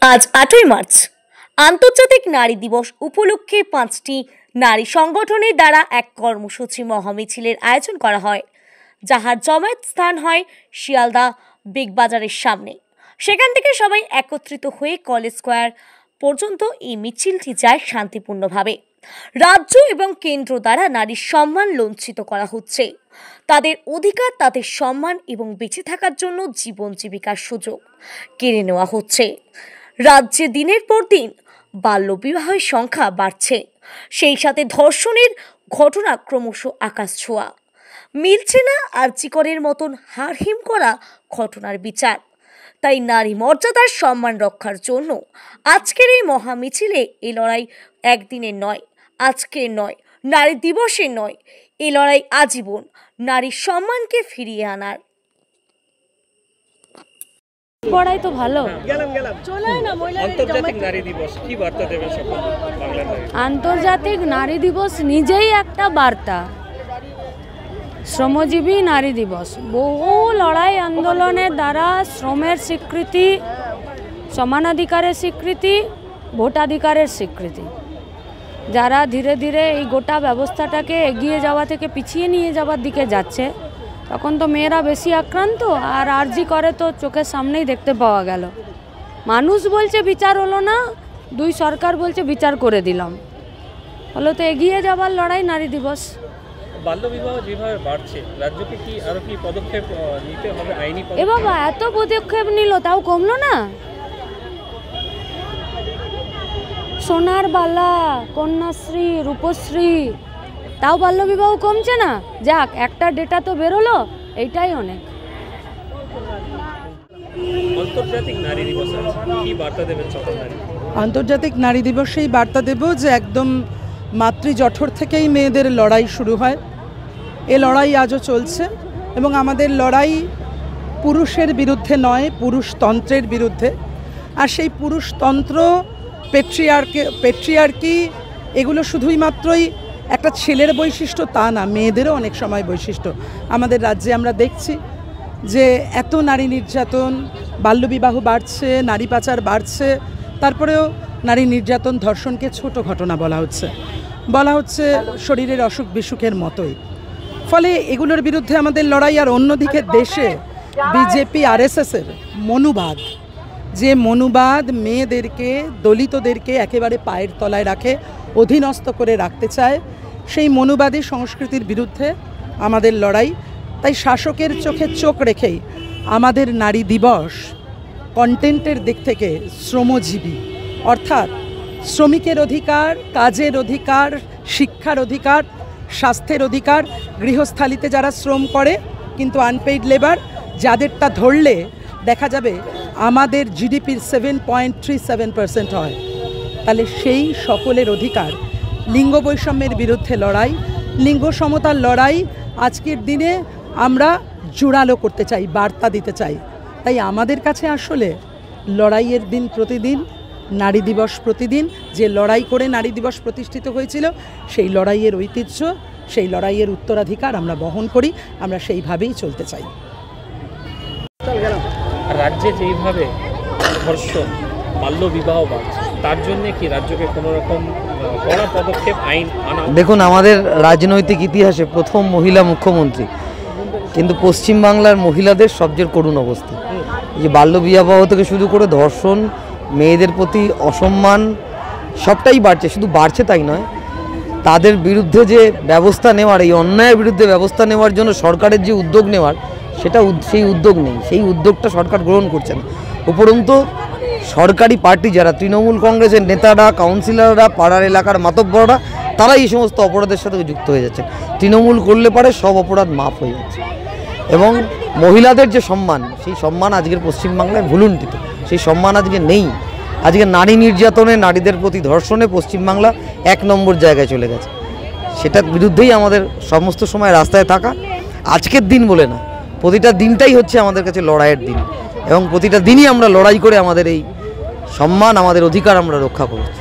আজ 8ই মার্চ আন্তর্জাতিক নারী দিবস উপলক্ষে 5টি নারী সংগঠনের দ্বারা এক কর্মসূচি মহামিছিলের আয়োজন করা হয়, যাহার জমায়েত স্থান হয় শিয়ালদা বিগ বাজারের সামনে। সেখান থেকে সবাই একত্রিত হয়ে কলেজ স্কোয়ার পর্যন্ত এই মিছিলটি যায় শান্তিপূর্ণভাবে। রাজ্য এবং কেন্দ্র দ্বারা নারীর সম্মান লঞ্চিত করা হচ্ছে, তাদের অধিকার, তাদের সম্মান এবং বেঁচে থাকার জন্য জীবন জীবিকার সুযোগ কেড়ে নেওয়া হচ্ছে। রাজ্যে দিনের পর দিন বাল্যবিবাহের সংখ্যা বাড়ছে, সেই সাথে ধর্ষণের ঘটনা ক্রমশ আকাশ ছোঁয়া। মিলছে না আরজি করের মতন হাড়হিম করা ঘটনার বিচার। তাই নারী মর্যাদার সম্মান রক্ষার জন্য আজকের এই মহামিছিলে এই লড়াই একদিনের নয়, আজকের নয়, নারী দিবসের নয়, এই লড়াই আজীবন নারীর সম্মানকে ফিরিয়ে আনার। পড়াই তো ভালো। আন্তর্জাতিক নারী দিবস কি বার্তা দেবেন সকল বাংলার নারী? আন্তর্জাতিক নারী দিবস নিজেই একটা বার্তা। শ্রমজীবী নারী দিবস বহু লড়াই আন্দোলনের দ্বারা শ্রমের স্বীকৃতি, সমানাধিকারের স্বীকৃতি, ভোটাধিকারের স্বীকৃতি, যারা ধীরে ধীরে এই গোটা ব্যবস্থাটাকে এগিয়ে যাওয়া থেকে পিছিয়ে নিয়ে যাওয়ার দিকে যাচ্ছে, তখন তো মেয়েরা বেশি আক্রান্ত। আর আরজি করে তো চোখের সামনেই দেখতে পাওয়া গেল। মানুষ বলছে বিচার হলো না, দুই সরকার বলছে বিচার করে দিলাম, হলো তো এগিয়ে যাওয়ার লড়াই নারী দিবস। বাল্যবিবাহ যেভাবে বাড়ছে, রাজ্যকে কি আরো কি পদক্ষেপ নিতে হবে? আইনি এ বাবা, এত পদক্ষেপ নিল তাও কমলো না। সোনার বালা, কন্যাশ্রী, রূপশ্রী, তাও বাল্যবিবাহ কমছে না। যাক, একটা ডেটা তো বেরোলো, এইটাই অনেক। আন্তর্জাতিক নারী দিবস কি বার্তা দেবেন সকল নারী? আন্তর্জাতিক নারী দিবসেই বার্তা দেব যে একদম মাতৃজঠর থেকেই মেয়েদের লড়াই শুরু হয়। এ লড়াই আজও চলছে এবং আমাদের লড়াই পুরুষের বিরুদ্ধে নয়, পুরুষতন্ত্রের বিরুদ্ধে। আর সেই পুরুষতন্ত্র, পেট্রিয়ার্কি এগুলো শুধুই মাত্রই একটা ছেলের বৈশিষ্ট্য তা না, মেয়েদেরও অনেক সময় বৈশিষ্ট্য। আমাদের রাজ্যে আমরা দেখছি যে এত নারী নির্যাতন, বাল্যবিবাহ বাড়ছে, নারী পাচার বাড়ছে, তারপরেও নারী নির্যাতন, ধর্ষণকে ছোট ঘটনা বলা হচ্ছে শরীরের অসুখ বিসুখের মতোই। ফলে এগুলোর বিরুদ্ধে আমাদের লড়াই। আর অন্যদিকে দেশে বিজেপি আরএসএসের মনুবাদ, যে মনুবাদ মেয়েদেরকে, দলিতদেরকে একেবারে পায়ের তলায় রাখে, অধীনস্থ করে রাখতে চায়, সেই মনুবাদী সংস্কৃতির বিরুদ্ধে আমাদের লড়াই। তাই শাসকের চোখে চোখ রেখেই আমাদের নারী দিবস কন্টেন্টের দিক থেকে শ্রমজীবী, অর্থাৎ শ্রমিকের অধিকার, কাজের অধিকার, শিক্ষার অধিকার, স্বাস্থ্যের অধিকার, গৃহস্থালিতে যারা শ্রম করে কিন্তু আনপেইড লেবার, যাদেরটা ধরলে দেখা যাবে আমাদের জিডিপির 7.37% হয়। তাহলে সেই সকলের অধিকার, লিঙ্গ বৈষম্যের বিরুদ্ধে লড়াই, লিঙ্গ সমতার লড়াই আজকের দিনে আমরা জোরালো করতে চাই, বার্তা দিতে চাই। তাই আমাদের কাছে আসলে লড়াইয়ের দিন প্রতিদিন, নারী দিবস প্রতিদিন। যে লড়াই করে নারী দিবস প্রতিষ্ঠিত হয়েছিল, সেই লড়াইয়ের ঐতিহ্য, সেই লড়াইয়ের উত্তরাধিকার আমরা বহন করি, আমরা সেইভাবেই চলতে চাই। রাজ্যে যেইভাবে ধর্ষণ, বাল্যবিবাহ বাড়ছে, তার জন্য কি রাজ্যকে কোনো রকম কড়া পদক্ষেপ, আইন আনা? দেখুন, আমাদের রাজনৈতিক ইতিহাসে প্রথম মহিলা মুখ্যমন্ত্রী, কিন্তু পশ্চিমবাংলার মহিলাদের সবচেয়ে করুণ অবস্থা। এই যে বাল্যবিবাহ থেকে শুরু করে ধর্ষণ, মেয়েদের প্রতি অসম্মান, সবটাই বাড়ছে। শুধু বাড়ছে তাই নয়, তাদের বিরুদ্ধে যে ব্যবস্থা নেওয়ার, এই অন্যায়ের বিরুদ্ধে ব্যবস্থা নেওয়ার জন্য সরকারের যে উদ্যোগ নেওয়ার, সেই উদ্যোগ নেই, সেই উদ্যোগটা সরকার গ্রহণ করছে না। উপরন্তু সরকারি পার্টি যারা, তৃণমূল কংগ্রেসের নেতারা, কাউন্সিলররা, পাড়ার এলাকার মাতব্বররা, তারা এই সমস্ত অপরাধের সাথে যুক্ত হয়ে যাচ্ছে। তৃণমূল করলে পারে সব অপরাধ মাফ হয়ে যাচ্ছে। এবং মহিলাদের যে সম্মান, সেই সম্মান আজকের পশ্চিমবাংলায় ভুলুণ্ঠিত, সেই সম্মান আজকে নেই। আজকে নারী নির্যাতনে, নারীদের প্রতি ধর্ষণে পশ্চিমবাংলা 1 নম্বর জায়গায় চলে গেছে। সেটার বিরুদ্ধেই আমাদের সমস্ত সময় রাস্তায় থাকা। আজকের দিন বলে না, প্রতিটা দিনটাই হচ্ছে আমাদের কাছে লড়াইয়ের দিন, এবং প্রতিটা দিনই আমরা লড়াই করে আমাদের এই সম্মান, আমাদের অধিকার আমরা রক্ষা করছি।